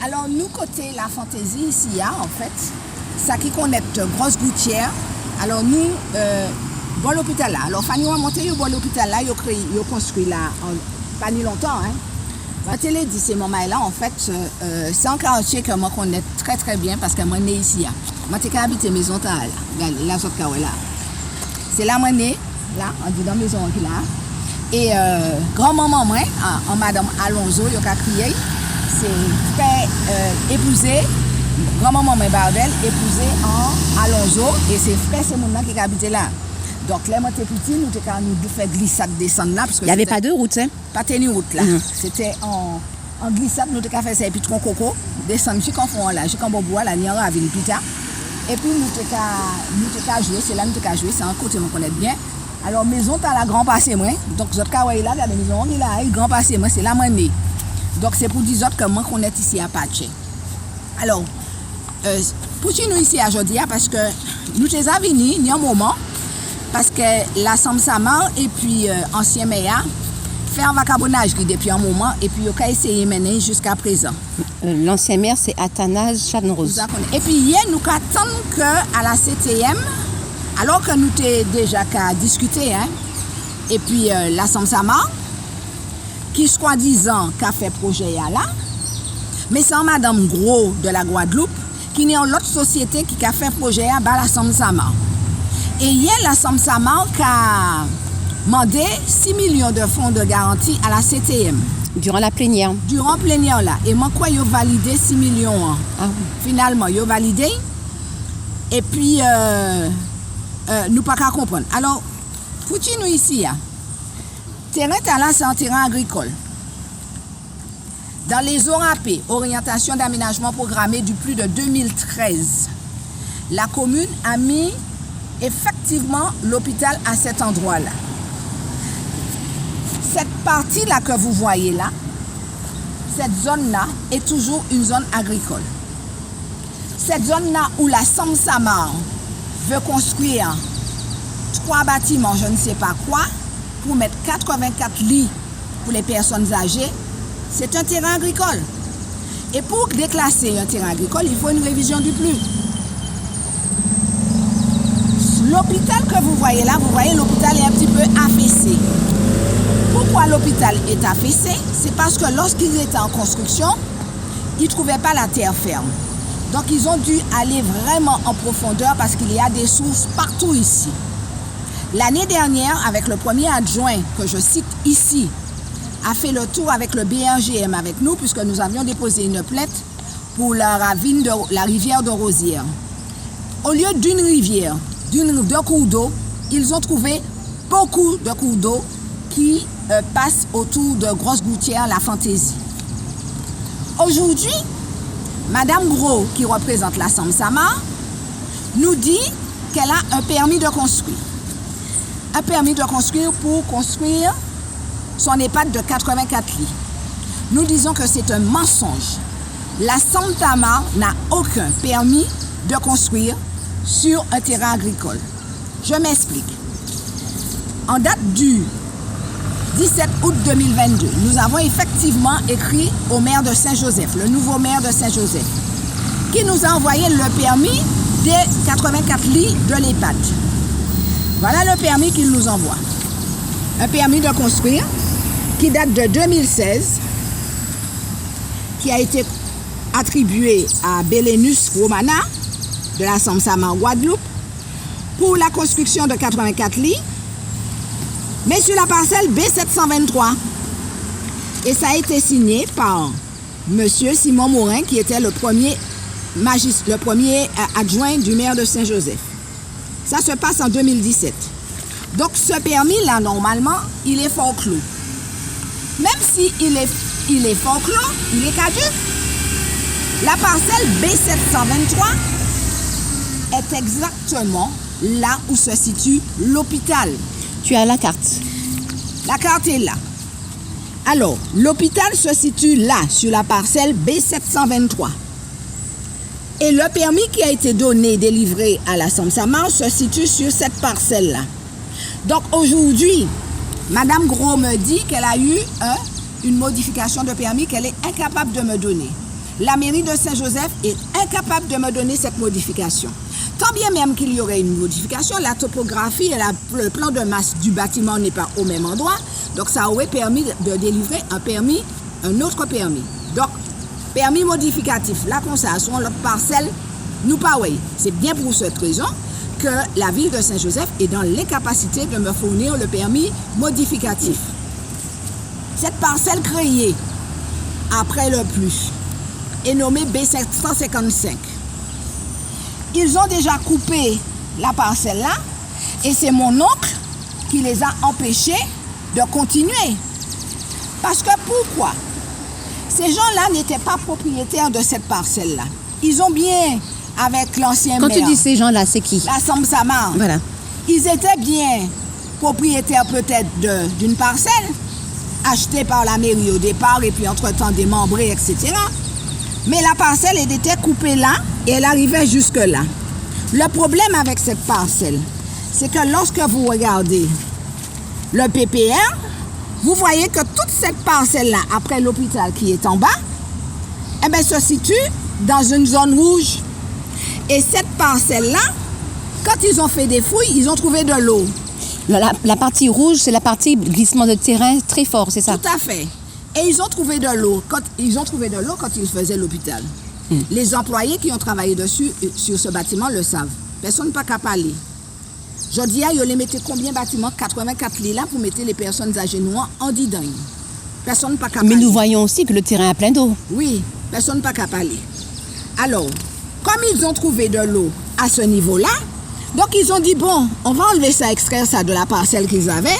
Alors, nous, côté la fantaisie, ici, en fait, ça qui connaît grosse gouttière. Alors, nous, bon l'hôpital là. Alors, Fanny a monté au bon l'hôpital là, ils ont construit là, pas ni longtemps. La télé dit ces moments-là, en fait, c'est un quartier que moi connais très bien parce que moi, je suis ici. Moi, je suis habité maison là, la zone là. C'est là, moi, là, on dit dans la maison là. Et grand-maman, moi, en Madame Alonso, il a crié. C'est frère épousé, grand-maman Bardel, épousé en Alonso, et c'est frère, c'est mon nom qui habitait là. Donc là, moi, j'étais petit, nous avons fait glissade descendre là. Il n'y avait pas de route, hein? Pas de route là. C'était en glissade, nous avons fait ça, et puis tronc coco, descendre jusqu'en fond là, jusqu'en bois, là, nous avons vu plus tard. Et puis nous avons joué, c'est là nous avons joué, c'est un côté, on connaît bien. Alors, maison, tu as la grand passé, moi. Donc, vous êtes là, la maison, il a grand passé, moi, c'est là, moi, né. Donc, c'est pour dire que moi, qu'on est ici à Pache. Alors, pour nous ici aujourd'hui, parce que nous sommes venus, il y a un moment, parce que la Samsama et puis ancien maire fait un vacabonnage depuis un moment, et puis il a essayé de mener jusqu'à présent. L'ancien maire, c'est Athanase Chavnerose. Et puis, hier, nous attendons qu'à la CTM, alors que nous avons déjà discuté, et puis la Samsama, qui soi-disant a fait projet là, mais c'est Madame Gros de la Guadeloupe qui est en l'autre société qui a fait projet à la Samsama. Et hier, la Samsama a demandé 6 millions de fonds de garantie à la CTM. Durant la plénière. Durant la plénière là. Et moi, quoi, ils ont validé 6 millions. Finalement, ils ont validé. Et puis, nous pas qu'à comprendre. Alors, pour nous ici, terrain là, c'est un terrain agricole. Dans les ORAP, orientation d'aménagement programmé du plus de 2013, la commune a mis effectivement l'hôpital à cet endroit-là. Cette partie-là que vous voyez là, cette zone-là est toujours une zone agricole. Cette zone-là où la Samsama veut construire 3 bâtiments, je ne sais pas quoi, pour mettre 84 lits pour les personnes âgées, c'est un terrain agricole. Et pour déclasser un terrain agricole, il faut une révision du PLU. L'hôpital que vous voyez là, l'hôpital est un petit peu affaissé. Pourquoi l'hôpital est affaissé? C'est parce que lorsqu'ils étaient en construction, ils ne trouvaient pas la terre ferme. Donc ils ont dû aller vraiment en profondeur parce qu'il y a des sources partout ici. L'année dernière, avec le premier adjoint que je cite ici, a fait le tour avec le BRGM avec nous puisque nous avions déposé une plainte pour la rivière de Rosière. Au lieu d'une rivière, d'un cours d'eau, ils ont trouvé beaucoup de cours d'eau qui passent autour de Grosse-Gouttière, la Fantaisie. Aujourd'hui, Madame Gros, qui représente la Samsama, nous dit qu'elle a un permis de construire. Un permis de construire pour construire son EHPAD de 84 lits. Nous disons que c'est un mensonge. La Samsama n'a aucun permis de construire sur un terrain agricole. Je m'explique. En date du 17 août 2022, nous avons effectivement écrit au maire de Saint-Joseph, le nouveau maire de Saint-Joseph, qui nous a envoyé le permis des 84 lits de l'EHPAD. Voilà le permis qu'il nous envoie. Un permis de construire qui date de 2016, qui a été attribué à Bélénus Romana de la Samsama en Guadeloupe pour la construction de 84 lits, mais sur la parcelle B723. Et ça a été signé par M. Simon Morin, qui était le premier adjoint du maire de Saint-Joseph. Ça se passe en 2017. Donc ce permis-là, normalement, il est forclos. Même s'il est forclos, il est caduc. La parcelle B723 est exactement là où se situe l'hôpital. Tu as la carte. La carte est là. Alors, l'hôpital se situe là, sur la parcelle B723. Et le permis qui a été donné, délivré à la Samsama, se situe sur cette parcelle-là. Donc aujourd'hui, Madame Gros me dit qu'elle a eu une modification de permis qu'elle est incapable de me donner. La mairie de Saint-Joseph est incapable de me donner cette modification. Tant bien même qu'il y aurait une modification, la topographie et le plan de masse du bâtiment n'est pas au même endroit. Donc ça aurait permis de délivrer un autre permis. Donc, permis modificatif, là qu'on s'est sur l'autre parcelle, nous pas oui. C'est bien pour cette raison que la ville de Saint-Joseph est dans l'incapacité de me fournir le permis modificatif. Cette parcelle créée après le plus est nommée B755. Ils ont déjà coupé la parcelle là et c'est mon oncle qui les a empêchés de continuer. Parce que pourquoi? Ces gens-là n'étaient pas propriétaires de cette parcelle-là. Ils ont bien, avec l'ancien maire... Quand tu dis ces gens-là, c'est qui? La Samsama. Voilà. Ils étaient bien propriétaires peut-être d'une parcelle achetée par la mairie au départ et puis entre-temps démembrée, etc. Mais la parcelle, elle était coupée là et elle arrivait jusque-là. Le problème avec cette parcelle, c'est que lorsque vous regardez le PPR, vous voyez que toute cette parcelle-là, après l'hôpital qui est en bas, eh bien, se situe dans une zone rouge. Et cette parcelle-là, quand ils ont fait des fouilles, ils ont trouvé de l'eau. La partie rouge, c'est la partie glissement de terrain très fort, c'est ça? Tout à fait. Et ils ont trouvé de l'eau. Quand ils faisaient l'hôpital. Les employés qui ont travaillé dessus, sur ce bâtiment, le savent. Personne n'a pas qu'à parler. Je dis, ils les mettaient combien de bâtiments? 84 lits là pour mettre les personnes âgées noires en didagne. Personne n'a pas qu'à parler. Mais nous voyons aussi que le terrain est plein d'eau. Oui, personne n'a pas qu'à parler. Alors, comme ils ont trouvé de l'eau à ce niveau-là, donc ils ont dit, bon, on va enlever ça, extraire ça de la parcelle qu'ils avaient,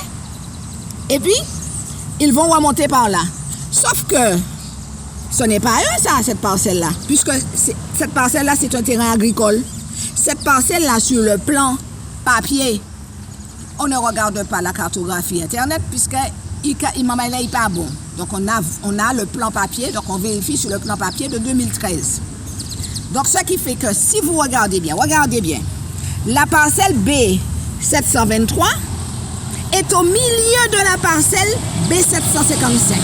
et puis, ils vont remonter par là. Sauf que ce n'est pas eux, ça, cette parcelle-là, puisque cette parcelle-là, c'est un terrain agricole. Cette parcelle-là, sur le plan papier, on ne regarde pas la cartographie Internet, puisque il n'est pas bon. Donc, on a le plan papier, donc on vérifie sur le plan papier de 2013. Donc, ce qui fait que si vous regardez bien, la parcelle B723 est au milieu de la parcelle B755.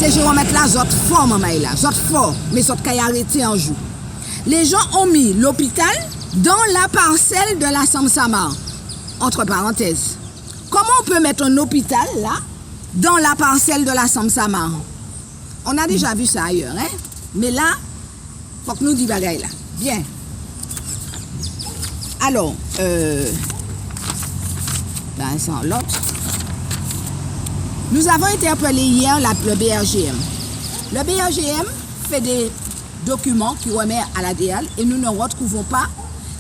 C'est je vais mettre là, zot fort, maman, là, zot fort, mais zot qu'à arrêter en joue. Les gens ont mis l'hôpital dans la parcelle de la Samsamar. Entre parenthèses. Comment on peut mettre un hôpital là, dans la parcelle de la Samsamar? On a déjà vu ça ailleurs, hein? Mais là, il faut que nous disions bagaille là. Bien. Alors, là, c'est l'autre. Nous avons interpellé hier le BRGM. Le BRGM fait des documents qui remet à la DIAL et nous ne retrouvons pas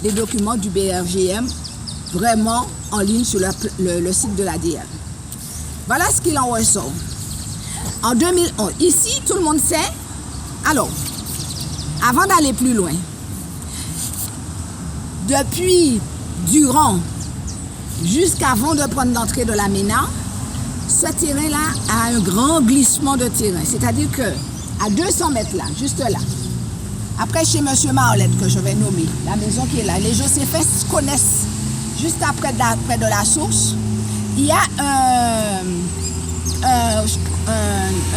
les documents du BRGM vraiment en ligne sur le site de la DIAL. Voilà ce qu'il en ressort. En 2011, ici, tout le monde sait. Alors, avant d'aller plus loin, depuis Durand jusqu'avant de prendre l'entrée de la MENA, ce terrain-là a un grand glissement de terrain. C'est-à-dire que à 200 mètres là, juste là, après chez M. Marlette, que je vais nommer, la maison qui est là, les Joséphin connaissent, juste après près de la source, il y a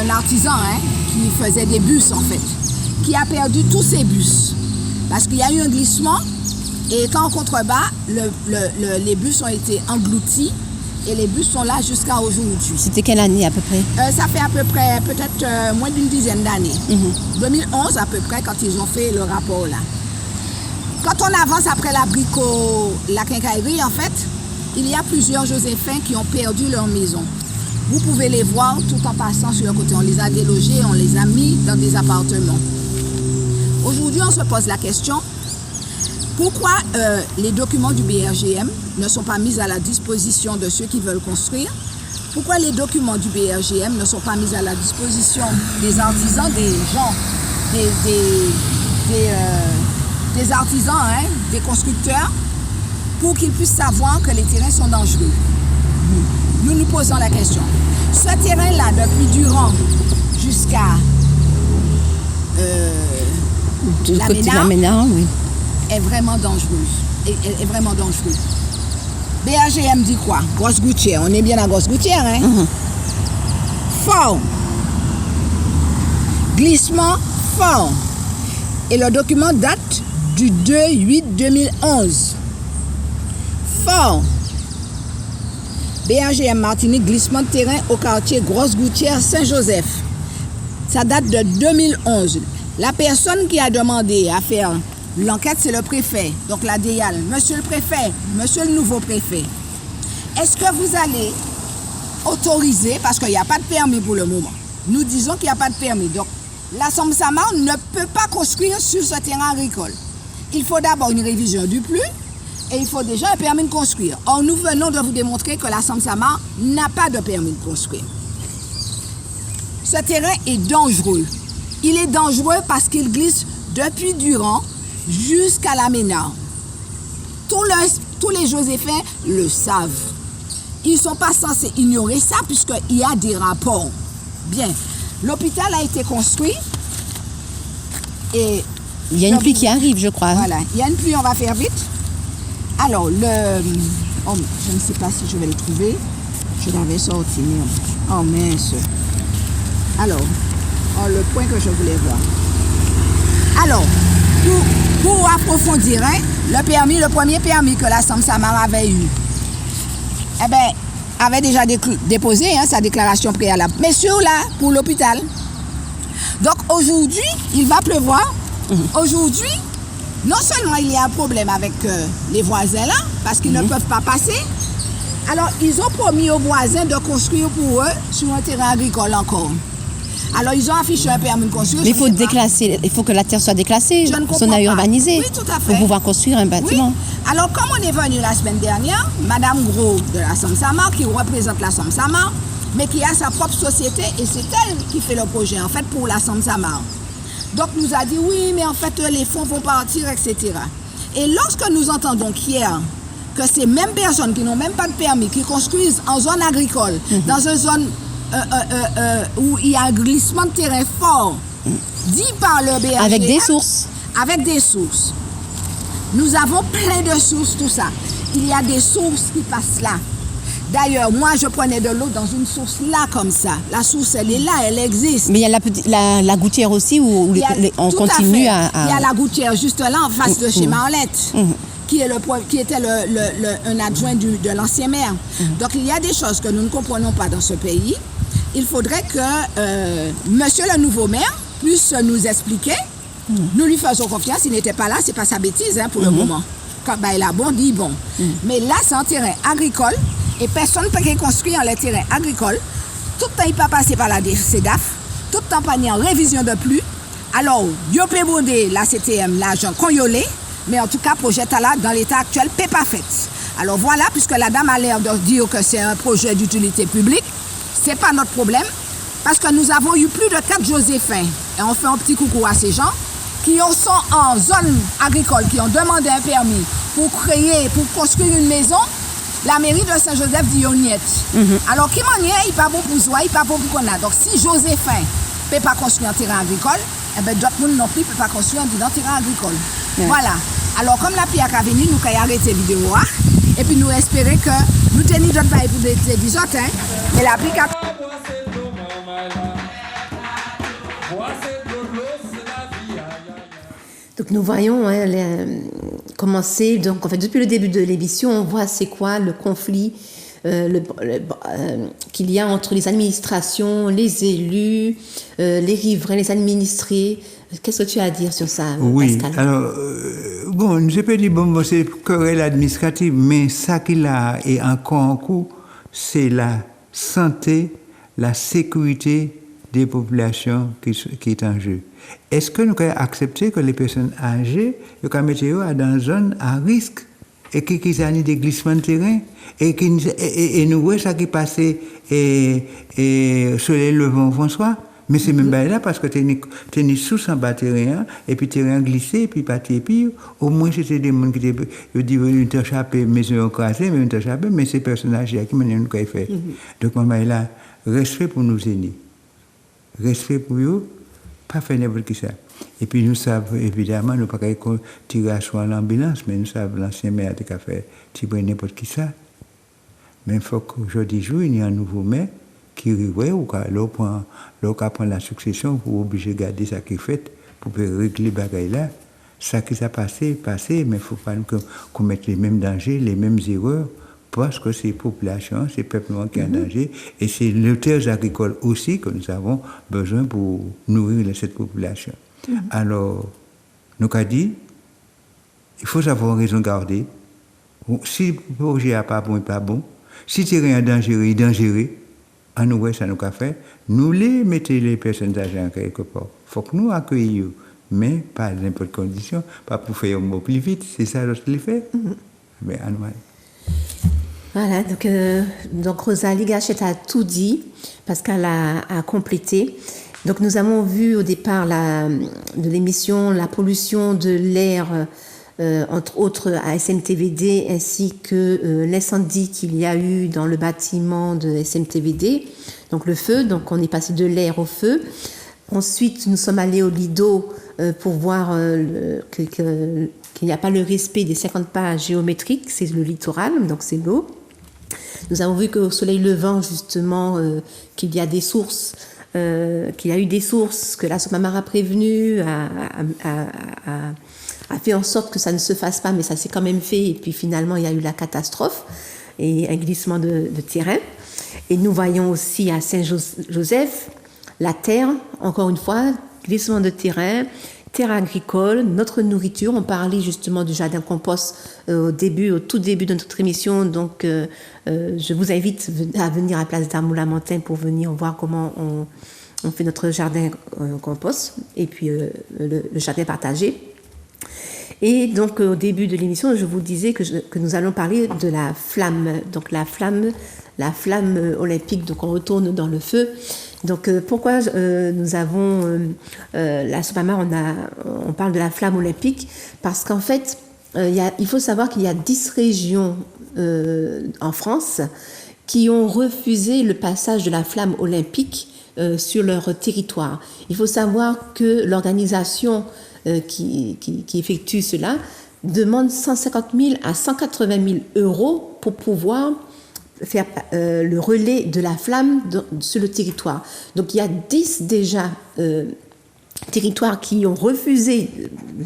un artisan qui faisait des bus en fait, qui a perdu tous ses bus. Parce qu'il y a eu un glissement et en contrebas, les bus ont été engloutis et les bus sont là jusqu'à aujourd'hui. C'était quelle année à peu près? Ça fait à peu près peut-être moins d'une dizaine d'années. 2011 à peu près quand ils ont fait le rapport là. Quand on avance après la quincaillerie en fait, il y a plusieurs Joséphins qui ont perdu leur maison. Vous pouvez les voir tout en passant sur le côté. On les a délogés, on les a mis dans des appartements. Aujourd'hui, on se pose la question, pourquoi les documents du BRGM ne sont pas mis à la disposition de ceux qui veulent construire? Pourquoi les documents du BRGM ne sont pas mis à la disposition des artisans, des gens, des artisans, des constructeurs, pour qu'ils puissent savoir que les terrains sont dangereux? Nous nous posons la question. Ce terrain-là, depuis Durand jusqu'à la MENA, oui, est vraiment dangereux. Est vraiment dangereux. BRGM dit quoi? Grosse-Gouttière. On est bien à Grosse-Gouttière, hein? Fort. Glissement fort. Et le document date du 2/8/2011. Fort. BRGM Martinique, glissement de terrain au quartier Grosse-Gouttière, Saint-Joseph. Ça date de 2011. La personne qui a demandé à faire l'enquête, c'est le préfet, donc la DIAL. Monsieur le préfet, monsieur le nouveau préfet, est-ce que vous allez autoriser, parce qu'il n'y a pas de permis pour le moment, nous disons qu'il n'y a pas de permis, donc la Samsamar ne peut pas construire sur ce terrain agricole. Il faut d'abord une révision du PLU, et il faut déjà un permis de construire. Or, nous venons de vous démontrer que la Samsamar n'a pas de permis de construire. Ce terrain est dangereux. Il est dangereux parce qu'il glisse depuis Durand jusqu'à la MENA. Tous les Joséphins le savent. Ils ne sont pas censés ignorer ça puisqu'il y a des rapports. Bien, l'hôpital a été construit et... Il y a une pluie qui arrive, je crois. Voilà, il y a une pluie, on va faire vite. Alors, oh, je ne sais pas si je vais le trouver. Je l'avais sorti, merde. Oh, mince. Alors, le point que je voulais voir. Alors, pour approfondir, le premier permis que la Samsamar avait eu, avait déjà déposé sa déclaration préalable. Mais celui-là, pour l'hôpital. Donc, aujourd'hui, il va pleuvoir. Aujourd'hui, non seulement il y a un problème avec les voisins là, parce qu'ils ne peuvent pas passer, alors ils ont promis aux voisins de construire pour eux sur un terrain agricole encore. Alors ils ont affiché un permis de construire. Mais il faut déclasser, il faut que la terre soit déclassée, son a urbanisé, oui, tout à fait, pour pouvoir construire un bâtiment. Oui. Alors comme on est venu la semaine dernière, Madame Gros de la Samsamar, qui représente la Samsamar, mais qui a sa propre société, et c'est elle qui fait le projet en fait pour la Samsamar. Donc, nous a dit, oui, mais en fait, les fonds vont partir, etc. Et lorsque nous entendons qu'hier, que ces mêmes personnes qui n'ont même pas de permis, qui construisent en zone agricole, dans une zone où il y a un glissement de terrain fort, dit par le BRGM... Avec des sources. Avec des sources. Nous avons plein de sources, tout ça. Il y a des sources qui passent là. D'ailleurs, moi, je prenais de l'eau dans une source là, comme ça. La source, elle est là, elle existe. Mais il y a la gouttière aussi où Il y a- on tout continue à fait. à... Il y a la gouttière juste là, en face de chez Marlette, qui était un adjoint de l'ancien maire. Donc, il y a des choses que nous ne comprenons pas dans ce pays. Il faudrait que monsieur le nouveau maire puisse nous expliquer. Nous lui faisons confiance. Il n'était pas là, c'est pas sa bêtise pour le moment. Quand il a bon, dit bon. Mais là, c'est un terrain agricole et personne ne peut construire les terrains agricoles. Tout le temps, il peut passer par la CEDAF. Tout le temps, pas en révision de plus. Alors, il peut bonder la CTM, l'argent qu'on y a, mais en tout cas, projet là, dans l'état actuel, peut pas fait. Alors voilà, puisque la dame a l'air de dire que c'est un projet d'utilité publique, c'est pas notre problème, parce que nous avons eu plus de 4 Joséphins, et on fait un petit coucou à ces gens, qui sont en zone agricole, qui ont demandé un permis pour construire une maison. La mairie de Saint-Joseph dit Yoniette. Alors, qui m'en est, il pas bon pour soi, il pas bon pour qu'on a. Donc, si Joséphin ne peut pas construire un terrain agricole, eh bien, d'autres monde non plus ne peut pas construire un terrain agricole. Voilà. Alors, comme la pierre a venu, nous avons arrêté la vidéo. Et puis, nous espérons que nous tenons d'autres bails pour des autres. Mais l'application. Donc nous voyons commencer, donc en fait depuis le début de l'émission, on voit c'est quoi le conflit qu'il y a entre les administrations, les élus, les riverains, les administrés. Qu'est-ce que tu as à dire sur ça, Oui, Pascal? alors, bon, je peux dire, bon, c'est querelle administrative, mais ça qu'il a et encore en cours, c'est la santé, la sécurité des populations qui est en jeu. Est-ce que nous pouvons accepter que les personnes âgées, le cas météo, dans une zone à risque et qui ont des glissements de terrain et nous voyons ça qui passe et soleil levant François, mais c'est même pas là parce que tu es sous un bas terrain et puis terrain glissé et puis parti et puis au moins c'était des gens qui étaient venus t'échapper mais ils ont crasé mais ils ont t'échappé mais ces personnages qui m'ont nous fait. Donc maman là respect pour nos aînés. Respect pour eux, pas faire n'importe qui ça. Et puis nous savons, évidemment, nous ne pouvons pas tirer à soi l'ambulance, mais nous savons l'ancien maire qui a fait tirer n'importe qui ça. Mais il faut qu'aujourd'hui, il y a un nouveau maire qui arrive ou qui prend la succession pour obliger de garder ça qui est fait, pour régler les bagailles là. Ça qui s'est passé, mais il ne faut pas qu'on mette les mêmes dangers, les mêmes erreurs. Parce que c'est population, c'est peuplement qui est en danger, et c'est les terres agricoles aussi que nous avons besoin pour nourrir cette population. Alors, nous avons dit, il faut savoir raison garder. Si le projet n'est pas bon, il n'est pas bon. Si le terrain est dangereux, il est dangereux. En nous, ça nous a fait. Nous les mettons les personnes âgées quelque part. Il faut que nous accueillions, mais pas à n'importe quelle condition, pas pour faire un mot plus vite. C'est ça ce qu'il fait. Mais en nous. Voilà, donc Rosalie Gachette a tout dit, Pascal a complété. Donc nous avons vu au départ de l'émission la pollution de l'air, entre autres à SMTVD, ainsi que l'incendie qu'il y a eu dans le bâtiment de SMTVD, donc le feu, donc on est passé de l'air au feu. Ensuite, nous sommes allés au Lido pour voir qu'il n'y a pas le respect des 50 pas géométriques, c'est le littoral, donc c'est l'eau. Nous avons vu qu'au soleil levant, justement, qu'il y a des sources, qu'il y a eu des sources, que la SOPAMAR a prévenu, a fait en sorte que ça ne se fasse pas, mais ça s'est quand même fait. Et puis finalement, il y a eu la catastrophe et un glissement de terrain. Et nous voyons aussi à Saint-Joseph la terre, encore une fois, glissement de terrain, terre agricole, notre nourriture. On parlait justement du jardin compost au tout début de notre émission. Donc, je vous invite à venir à Place d'Armoula-Montagne pour venir voir comment on fait notre jardin compost et puis le jardin partagé. Et donc, au début de l'émission, je vous disais que nous allons parler de la flamme. Donc, la flamme olympique. Donc, on retourne dans le feu. Donc, pourquoi nous avons la SOPAMAR, on parle de la flamme olympique? Parce qu'en fait, il faut savoir qu'il y a 10 régions en France qui ont refusé le passage de la flamme olympique sur leur territoire. Il faut savoir que l'organisation qui effectue cela demande 150 000 à 180 000 euros pour pouvoir faire le relais de la flamme sur le territoire. Donc il y a 10 déjà territoires qui ont refusé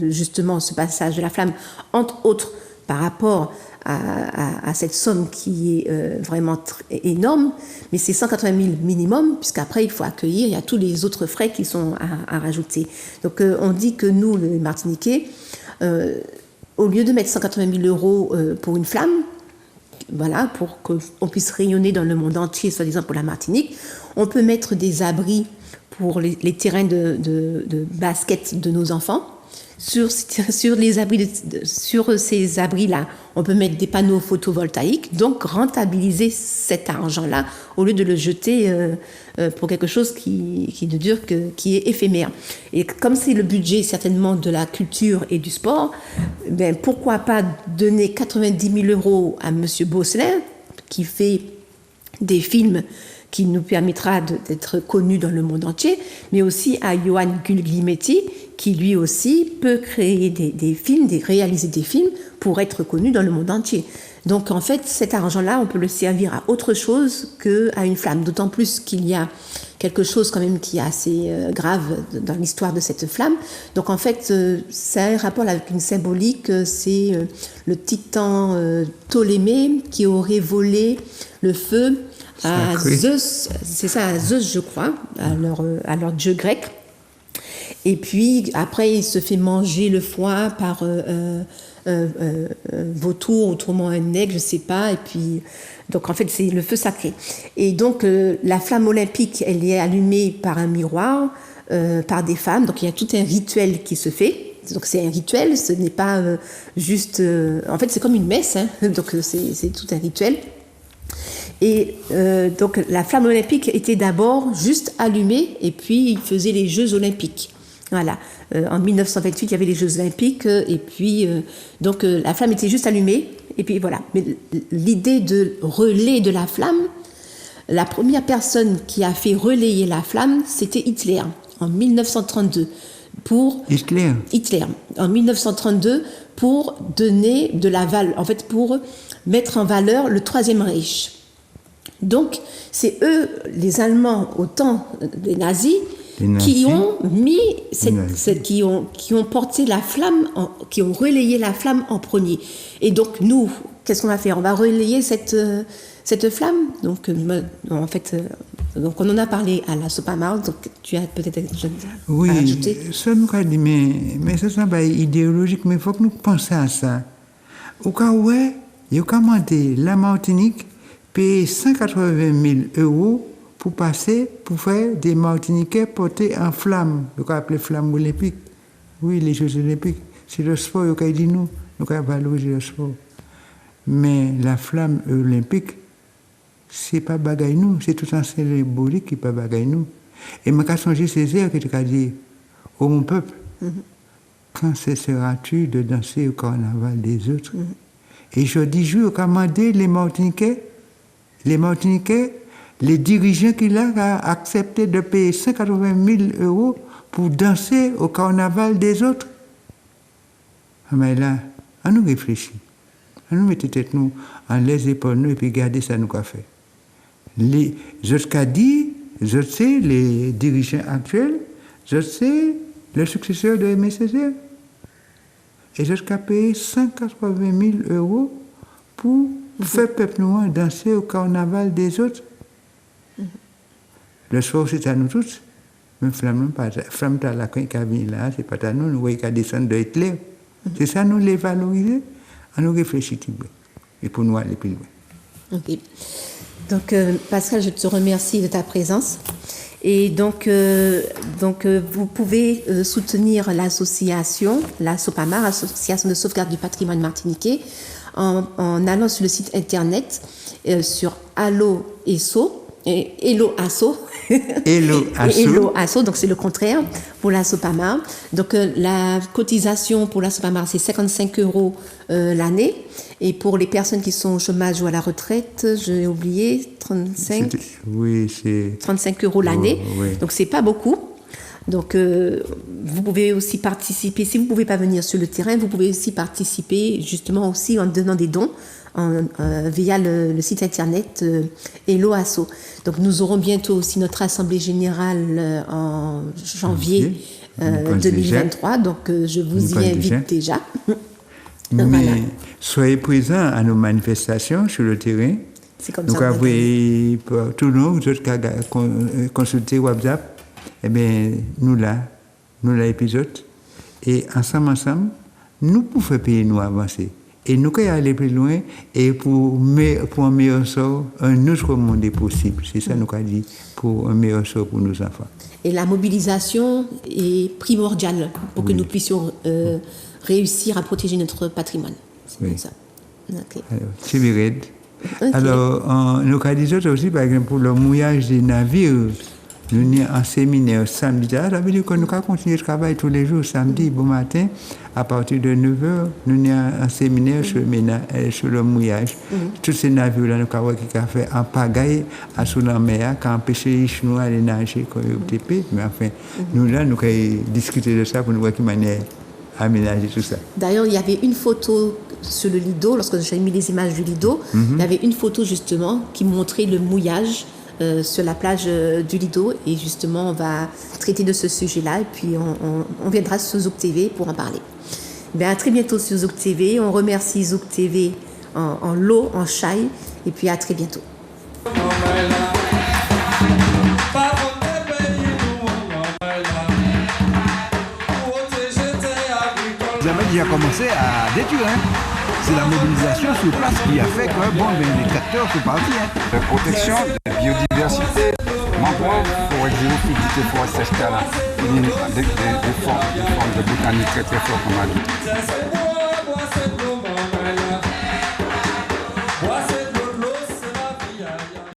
justement ce passage de la flamme, entre autres par rapport à cette somme qui est vraiment énorme, mais c'est 180 000 minimum, puisqu'après il faut accueillir, il y a tous les autres frais qui sont à rajouter. Donc on dit que nous, les Martiniquais, au lieu de mettre 180 000 euros pour une flamme, voilà, pour qu'on puisse rayonner dans le monde entier, soi-disant pour la Martinique, on peut mettre des abris pour les terrains de basket de nos enfants. Sur ces abris-là, on peut mettre des panneaux photovoltaïques, donc rentabiliser cet argent-là au lieu de le jeter pour quelque chose qui ne dure qui est éphémère. Et comme c'est le budget certainement de la culture et du sport, ben pourquoi pas donner 90 000 euros à M. Bosselin, qui fait des films qui nous permettra d'être connus dans le monde entier, mais aussi à Johan Guglielmetti, qui lui aussi peut créer des films, réaliser des films pour être connu dans le monde entier. Donc en fait, cet argent-là, on peut le servir à autre chose qu'à une flamme, d'autant plus qu'il y a quelque chose quand même qui est assez grave dans l'histoire de cette flamme. Donc en fait, ça a un rapport avec une symbolique, c'est le titan Ptolémée qui aurait volé le feu à Zeus, c'est ça, à Zeus je crois, à leur dieu grec. Et puis après il se fait manger le foie par vautour, autrement un aigle, je sais pas. Et puis donc en fait c'est le feu sacré. Et donc la flamme olympique, elle est allumée par un miroir, par des femmes. Donc il y a tout un rituel qui se fait. Donc c'est un rituel, ce n'est pas juste. En fait c'est comme une messe, hein, donc c'est tout un rituel. Et donc la flamme olympique était d'abord juste allumée et puis ils faisaient les Jeux olympiques. Voilà. En 1928, il y avait les Jeux olympiques et puis donc la flamme était juste allumée et puis voilà. Mais l'idée de relais de la flamme, la première personne qui a fait relayer la flamme, c'était Hitler en 1932 pour Hitler en 1932 pour donner de la valeur, en fait pour mettre en valeur le Troisième Reich. Donc, c'est eux, les Allemands, au temps des nazis, qui ont mis, qui ont porté la flamme, qui ont relayé la flamme en premier. Et donc, nous, qu'est-ce qu'on va faire ? On va relayer cette flamme. Donc, en fait, donc on en a parlé à la Sopamar, donc tu as peut-être quelque chose à ajouter. Oui, ça nous a dit, mais ça c'est pas idéologique, mais il faut que nous pensions à ça. Au cas où, il y a commandé la Martinique payer 180 000 euros pour passer, pour faire des Martiniquais portés en flamme, le qu'on appelle flamme olympique. Oui, les Jeux olympiques, c'est le sport, le qu'on dit nous qu'on valoriser le sport. Mais la flamme olympique, c'est pas bagaille nous, c'est tout un symbolique qui pas bagaille nous. Et je me suis Césaire qui a dit, oh mon peuple, quand cesseras-tu de danser au carnaval des autres? Et je dis, je vais commander les Martiniquais, les dirigeants qui ont accepté de payer 180 000 euros pour danser au carnaval des autres. Mais là, on nous réfléchit. On nous met tête nous en les épaules nous et puis garder ça nous qu'a fait. Je sais les dirigeants actuels, je sais le successeur de Aimé Césaire. Et jusqu'à payer 180 000 euros pour faire peuple noir danser au carnaval des autres. Le soir, c'est à nous tous. Mais flamme à la cabine là, c'est pas à nous, nous voyons qu'à descendre de Hitler. C'est ça, nous les valoriser, à nous réfléchir. Et pour nous aller plus loin. Ok. Donc, Pascal, je te remercie de ta présence. Et donc vous pouvez soutenir l'association, la Sopamar, Association de sauvegarde du patrimoine martiniquais, en allant sur le site internet sur Hello Asso, donc c'est le contraire pour la Sopamar. Donc la cotisation pour la Sopamar, c'est 55 euros l'année. Et pour les personnes qui sont au chômage ou à la retraite, j'ai oublié, 35 euros l'année. Oui. Donc c'est pas beaucoup. Donc, vous pouvez aussi participer, si vous ne pouvez pas venir sur le terrain, vous pouvez aussi participer justement aussi en donnant des dons via le site internet Hello Asso. Donc, nous aurons bientôt aussi notre assemblée générale en janvier 2023. Donc, je vous y invite déjà. Mais voilà. soyez présents à nos manifestations sur le terrain. C'est comme nous ça. Nous pour tous nous autres qui consulter WhatsApp, eh bien, nous là l'épisode. Et ensemble, nous pouvons payer nous avancer. Et nous pouvons aller plus loin et pour un meilleur sort, un autre monde est possible. C'est ça nous avons dit, pour un meilleur sort pour nos enfants. Et la mobilisation est primordiale pour que nous puissions réussir à protéger notre patrimoine. C'est comme ça. Okay. Alors, c'est vrai. Okay. Alors, nous avons aussi, par exemple, pour le mouillage des navires, nous sommes en séminaire samedi. Ça veut dire que nous avons continué le travail tous les jours, samedi, bon matin, à partir de 9h, nous sommes en séminaire sur le mouillage. Tous ces navires-là, nous avons fait en pagaille sous la mer, qui empêché les Chinois d'aller nager comme ils étaient. Mais enfin, nous avons discuté de ça pour nous voir de manière aménager tout ça. D'ailleurs, il y avait une photo sur le Lido, lorsque j'ai mis les images du Lido, il y avait une photo justement qui montrait le mouillage sur la plage du Lido, et justement on va traiter de ce sujet-là et puis on viendra sur Zouk TV pour en parler. Bien, à très bientôt sur Zouk TV. On remercie Zouk TV en l'eau, en chai, et puis à très bientôt. Les Amédiens ont commencé à détruire. C'est la mobilisation sur place qui a fait que les tracteurs sont partis. La protection de la biodiversité, maintenant, pour géophysique forestière, des formes de botanique très très fortes, comme on a dit.